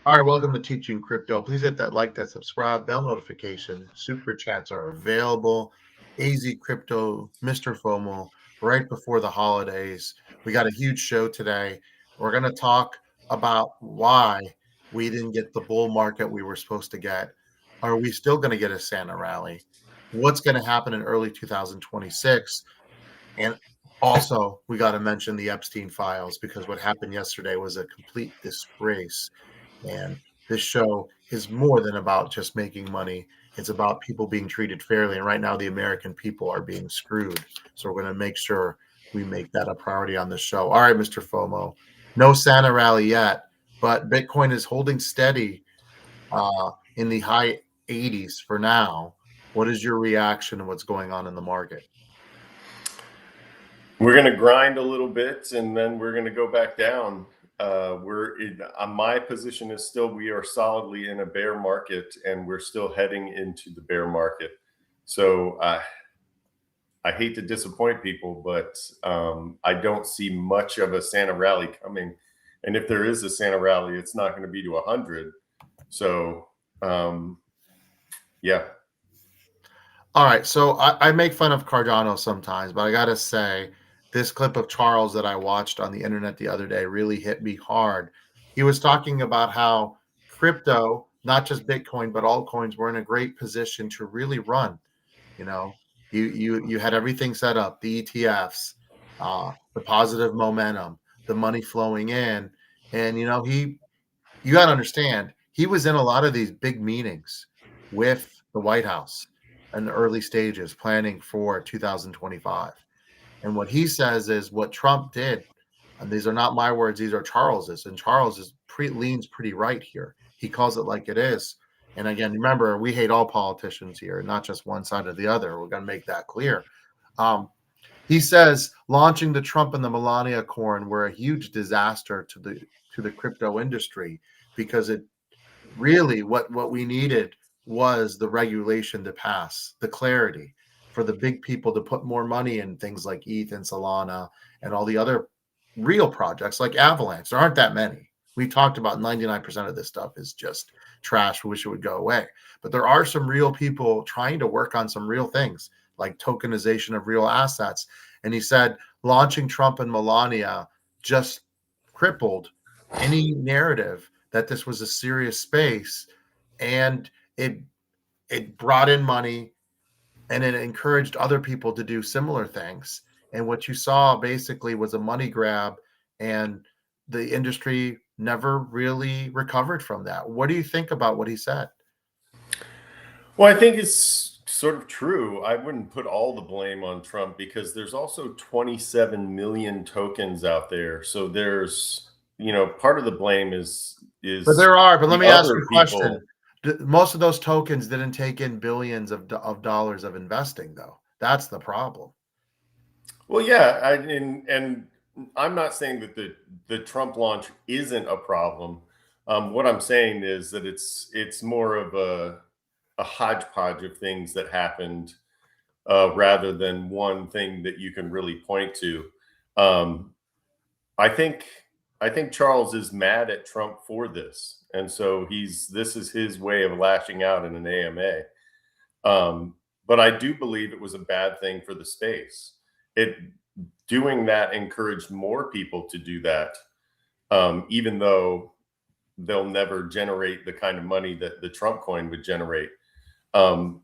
All right, welcome to Teaching Crypto. Please hit that like, that subscribe, bell notification. Super chats are available. AZcrypto, MrFOMO, right before the holidays. We got a huge show today. We're going to talk about why we didn't get the bull market we were supposed to get. Are we still going to get a Santa rally? What's going to happen in early 2026? And also, we got to mention the Epstein files because what happened yesterday was a complete disgrace. And this show is more than about just making money. It's about people being treated fairly. And right now, the American people are being screwed. So we're going to make sure we make that a priority on the show. All right, Mr. FOMO. No Santa rally yet, but Bitcoin is holding steady in the high 80s for now. What is your reaction to what's going on in the market? We're going to grind a little bit and then we're going to go back down. My position is still we are solidly in a bear market and we're still heading into the bear market. So I hate to disappoint people, but I don't see much of a Santa rally coming. And if there is a Santa rally, it's not going to be to 100. So yeah. All right, so I make fun of Cardano sometimes, but I gotta say, this clip of Charles that I watched on the internet the other day really hit me hard. He was talking about how crypto, not just Bitcoin, but altcoins, were in a great position to really run. You know, you had everything set up, the ETFs, the positive momentum, the money flowing in, and you got to understand, he was in a lot of these big meetings with the White House in the early stages planning for 2025. And what he says is what Trump did, and these are not my words, these are Charles's, and Charles leans pretty right here. He calls it like it is. And again, remember, we hate all politicians here, not just one side or the other. We're going to make that clear. Um, he says launching the Trump and the Melania coin were a huge disaster to the crypto industry because it really what we needed was the regulation to pass, the clarity for the big people to put more money in things like ETH and Solana and all the other real projects like Avalanche. There aren't that many. We talked about 99% of this stuff is just trash. We wish it would go away. But there are some real people trying to work on some real things like tokenization of real assets. And he said launching Trump and Melania just crippled any narrative that this was a serious space, and it brought in money and it encouraged other people to do similar things. And what you saw basically was a money grab, and the industry never really recovered from that. What do you think about what he said? Well, I think it's sort of true. I wouldn't put all the blame on Trump because there's also 27 million tokens out there. So there's, part of the blame is But there are. But let the me ask you other a question. people. Most of those tokens didn't take in billions of dollars of investing, though. That's the problem. Well, yeah, and I'm not saying that the Trump launch isn't a problem. What I'm saying is that it's more of a hodgepodge of things that happened rather than one thing that you can really point to. Um, I think I think Charles is mad at Trump for this, and so this is his way of lashing out in an AMA. But I do believe it was a bad thing for the space. It Doing that encouraged more people to do that, even though they'll never generate the kind of money that the Trump coin would generate. Um,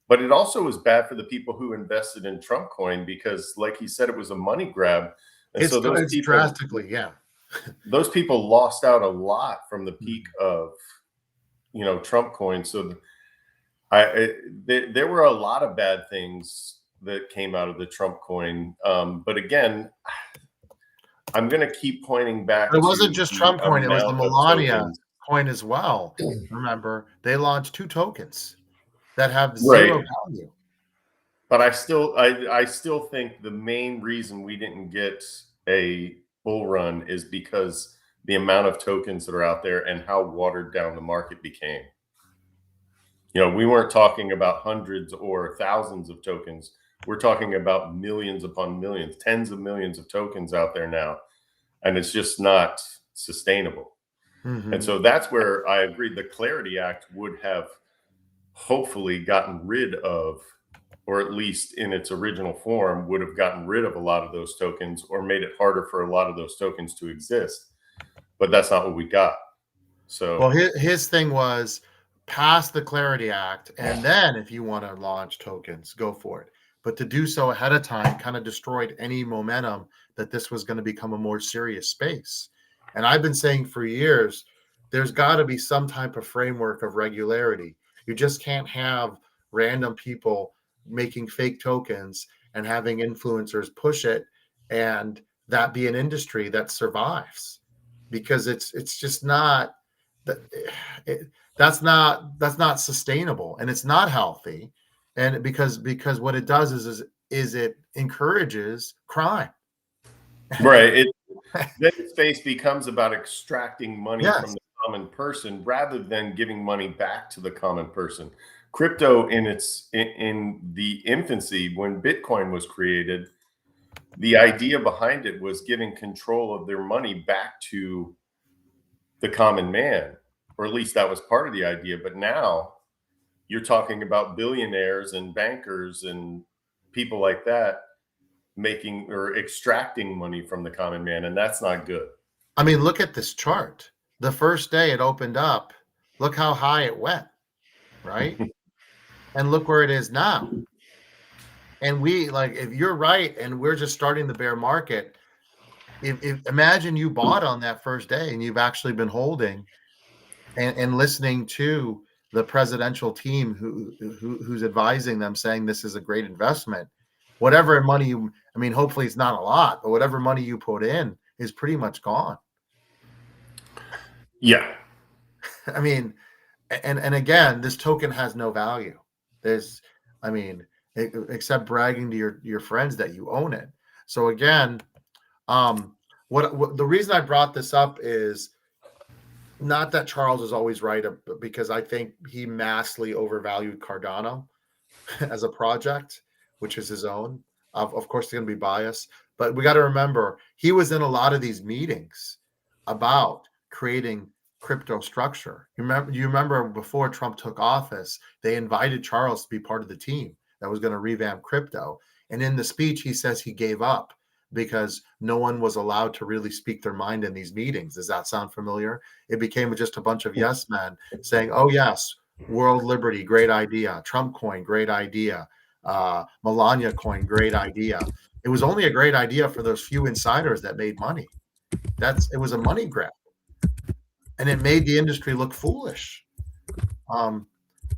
but it also was bad for the people who invested in Trump coin because, like he said, it was a money grab, and so It's drastically, yeah. those people lost out a lot from the peak of Trump coin. So there were a lot of bad things that came out of the Trump coin. But again, I'm going to keep pointing But back it wasn't to just the Trump coin, it was the amount of Melania tokens. coin as well. Remember, they launched 2 tokens that have Right. 0 value. But I still think the main reason we didn't get a bull run is because the amount of tokens that are out there and how watered down the market became. We weren't talking about hundreds or thousands of tokens. We're talking about millions upon millions, tens of millions of tokens out there now, and it's just not sustainable. And Mhm. so that's where I agree the Clarity Act would have hopefully gotten rid of, or at least in its original form, would have gotten rid of a lot of those tokens or made it harder for a lot of those tokens to exist. But that's not what we got. Well, So, his thing was pass the Clarity Act, and then if you wanna launch tokens, go for it. But to do so ahead of time kinda destroyed any momentum that this was gonna become a more serious space. And I've been saying for years, there's gotta be some type of framework of regularity. You just can't have random people making fake tokens and having influencers push it, and that be an industry that survives, because it's just not that it, that's not sustainable, and it's not healthy, and because what it does is it encourages crime. right. Then the space becomes about extracting money from Yes. the common person rather than giving money back to the common person. Crypto in the infancy when Bitcoin was created, the idea behind it was giving control of their money back to the common man, or at least that was part of the idea. But now you're talking about billionaires and bankers and people like that making or extracting money from the common man, and that's not good. I mean, look at this chart. The first day it opened up, look how high it went, right? And look where it is now. And we, like, if you're right and we're just starting the bear market, if imagine you bought on that first day and you've actually been holding and listening to the presidential team who's advising them, saying this is a great investment. Whatever money you, I mean, hopefully it's not a lot, but whatever money you put in is pretty much gone. Yeah. I mean, and again, this token has no value. There's, I mean, except bragging to your friends that you own it. So again, what the reason I brought this up is not that Charles is always right, because I think he massively overvalued Cardano as a project, which is his own. Of course, they're going to be biased, but we got to remember he was in a lot of these meetings about creating crypto structure. You remember before Trump took office, they invited Charles to be part of the team that was going to revamp crypto. And in the speech, he says he gave up because no one was allowed to really speak their mind in these meetings. Does that sound familiar? It became just a bunch of yes men saying, "Oh yes, World Liberty, great idea. Trump coin, great idea. Melania coin, great idea." It was only a great idea for those few insiders that made money. It was a money grab, and it made the industry look foolish. Um,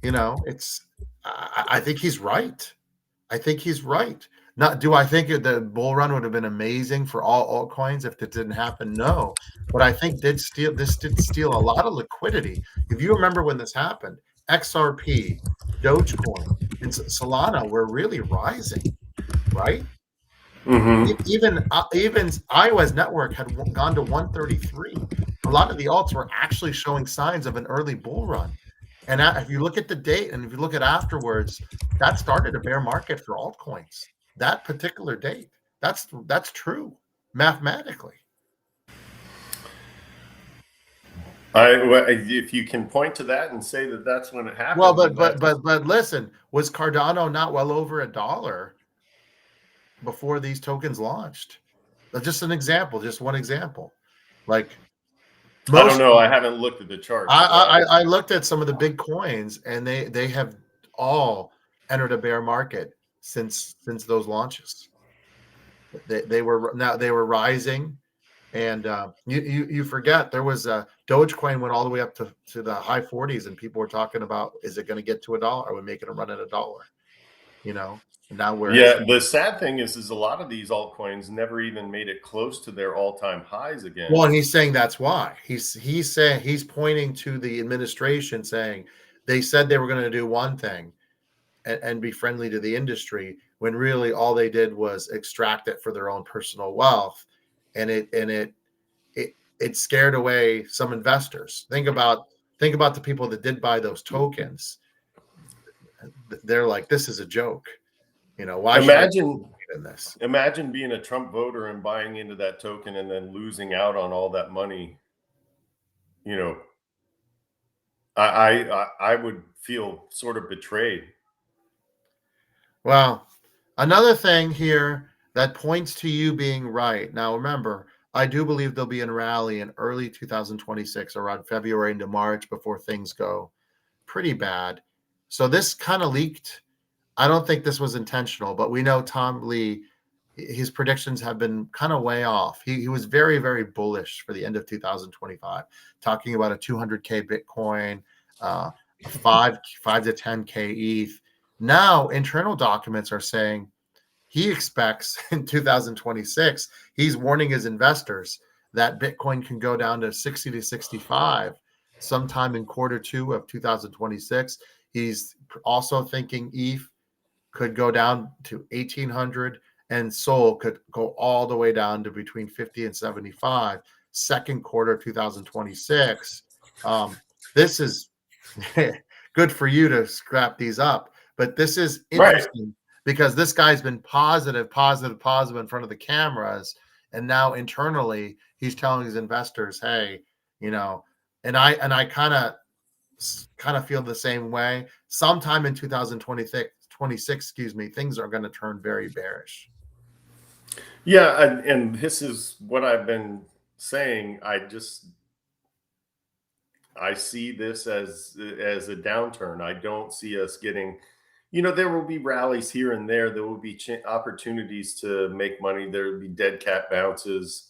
it's. I think he's right. I think he's right. Not do I think the bull run would have been amazing for all altcoins if it didn't happen? No, but I think did steal a lot of liquidity. If you remember when this happened, XRP, Dogecoin, and Solana were really rising, right? Hmm. Even iOS network had gone to 133. A lot of the alts were actually showing signs of an early bull run. And if you look at the date and if you look at afterwards, that started a bear market for altcoins. That particular date. That's true mathematically. If you can point to that and say that that's when it Well, happened, then but listen, was Cardano not well over $1 before these tokens launched? Just an example, just one example. Like I don't most know. I haven't looked at the charts, so I looked at some of the big coins, and they have all entered a bear market since those launches. They were rising, and you forget there was a Dogecoin went all the way up to the high 40s, and people were talking about, is it going to get to $1? Are we making a run at $1? And now where is yeah. it? The sad thing is a lot of these altcoins never even made it close to their all-time highs Well, again. and he's saying that's why he's saying he's pointing to the administration, saying they said they were going to do one thing and be friendly to the industry, when really all they did was extract it for their own personal wealth, and it scared away some investors. Think about the people that did buy those tokens. They're like, this is a joke. Why should I Imagine, be in this? imagine being a Trump voter and buying into that token and then losing out on all that money. you know, I would feel sort of betrayed. Well, another thing here that points to you being right. Now, remember, I do believe there'll be a rally in early 2026, around February into March, before things go pretty bad. So this kind of leaked. I don't think this was intentional, but we know Tom Lee, his predictions have been kind of way off. He was very, very bullish for the end of 2025, talking about a 200K Bitcoin, a 5 to 10K ETH. Now, internal documents are saying he expects in 2026, he's warning his investors that Bitcoin can go down to 60 to 65 sometime in Q2 of 2026. He's also thinking ETH could go down to 1800, and Sol could go all the way down to between 50 and 75 second quarter of 2026. This is good for you to scrap these up, but this is Right. interesting because this guy's been positive, positive, positive in front of the cameras, and now internally he's telling his investors, "Hey, you know," and I kind of feel the same way. Sometime in 2026, 26, excuse me, things are going to turn very bearish. Yeah, and this is what I've been saying. I see this as a downturn. I don't see us getting, there will be rallies here and there. There will be opportunities to make money. There will be dead cat bounces.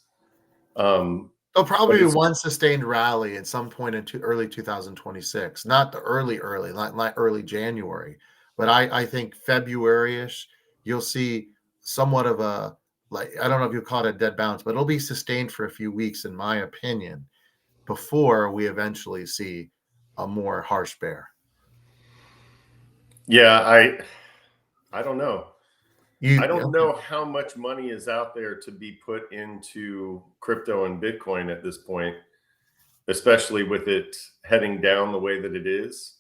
There'll But probably be it's one sustained rally at some point into early 2026, not the early, not early January, but I think February-ish, you'll see somewhat of a, like, I don't know if you call it a dead bounce, but it'll be sustained for a few weeks, in my opinion, before we eventually see a more harsh bear. yeah, I don't know. You I don't okay. know how much money is out there to be put into crypto and Bitcoin at this point, especially with it heading down the way that it is.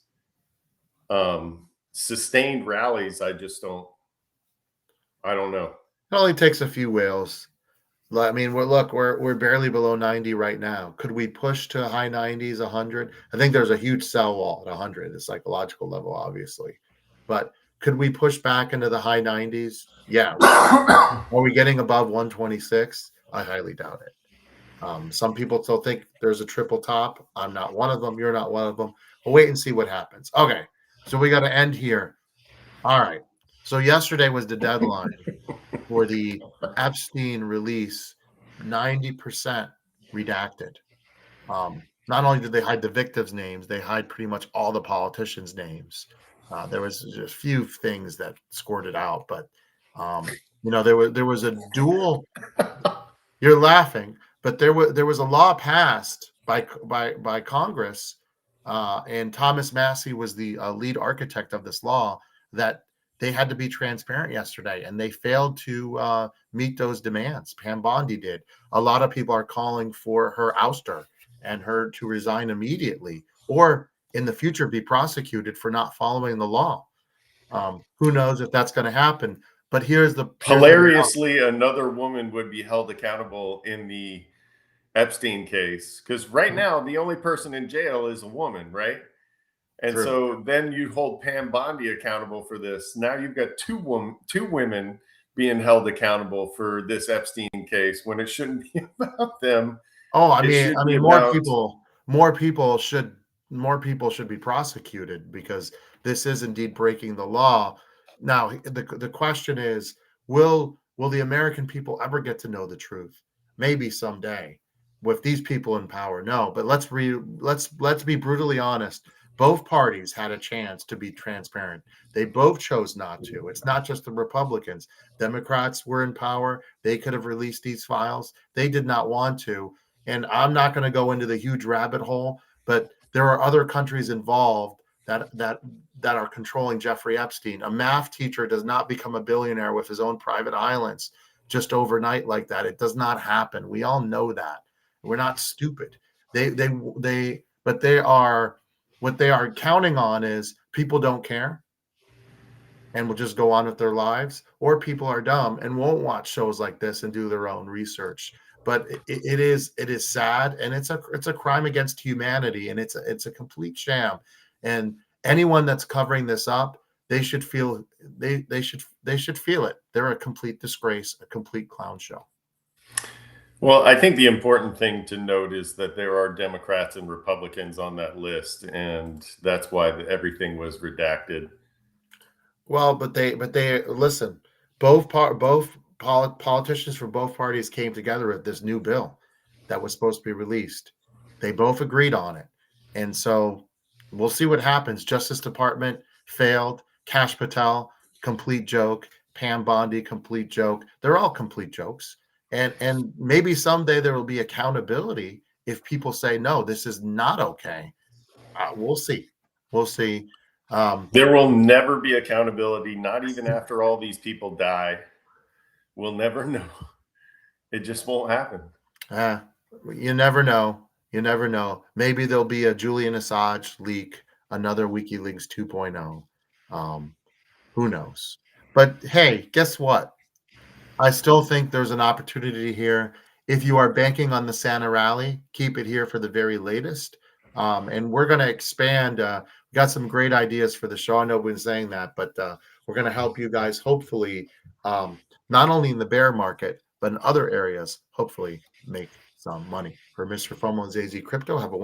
Sustained rallies, I don't know. It only takes a few whales. I mean, we're barely below 90 right now. Could we push to high 90s, 100? I think there's a huge sell wall at 100, the psychological level, obviously. But could we push back into the high 90s? Yeah, we could. Are we getting above 126? I highly doubt it. Some people still think there's a triple top. I'm not one of them. You're not one of them. We'll wait and see what happens. Okay, so we got to end here. All right. So yesterday was the deadline for the Epstein release, 90% redacted. Not only did they hide the victims' names, they hide pretty much all the politicians' names. There was just a few things that scored it out, but there was a dual. You're laughing, but there was a law passed by Congress, and Thomas Massey was the lead architect of this law, that they had to be transparent yesterday, and they failed to meet those demands. Pam Bondi did. A lot of people are calling for her ouster and her to resign immediately, or in the future be prosecuted for not following the law. Who knows if that's going to happen? But here's the reality. Hilariously, another woman would be held accountable in the Epstein case because right now the only person in jail is a woman, right? And True. so then you hold Pam Bondi accountable for this. Now you've got two women being held accountable for this Epstein case when it shouldn't be about them. Oh, I It mean, should I be mean, about more people should, more people should be prosecuted, because this is indeed breaking the law. Now, the question is, will the American people ever get to know the truth? Maybe someday, with these people in power. No, but let's be brutally honest. Both parties had a chance to be transparent. They both chose not to. It's not just the Republicans. Democrats were in power. They could have released these files. They did not want to, and I'm not going to go into the huge rabbit hole, but there are other countries involved that are controlling Jeffrey Epstein. A math teacher does not become a billionaire with his own private islands just overnight like that. It does not happen. We all know that. We're not stupid. But they are, what they are counting on is people don't care and will just go on with their lives, or people are dumb and won't watch shows like this and do their own research. but it is sad, and it's a crime against humanity, and it's a complete sham. And anyone that's covering this up, they should feel they should feel it. They're a complete disgrace, a complete clown show. Well, I think the important thing to note is that there are Democrats and Republicans on that list, and that's why everything was redacted. Well, but they listen. Politicians from both parties came together with this new bill that was supposed to be released. They both agreed on it, and so we'll see what happens. Justice Department failed. Kash Patel, complete joke. Pam Bondi, complete joke. They're all complete jokes, and maybe someday there will be accountability if people say no, this is not okay. We'll see. We'll see. Um, There will never be accountability, not even after all these people die. We'll never know. It just won't happen. Uh, you never know. You never know. Maybe there'll be a Julian Assange leak, another WikiLeaks 2.0. Who knows? But hey, guess what? I still think there's an opportunity here. If you are banking on the Santa rally, keep it here for the very latest. And we're going to expand. We got some great ideas for the show. I know we've been saying that, but we're going to help you guys hopefully, not only in the bear market, but in other areas, hopefully make some money. For Mr. FOMO and AZcrypto, have a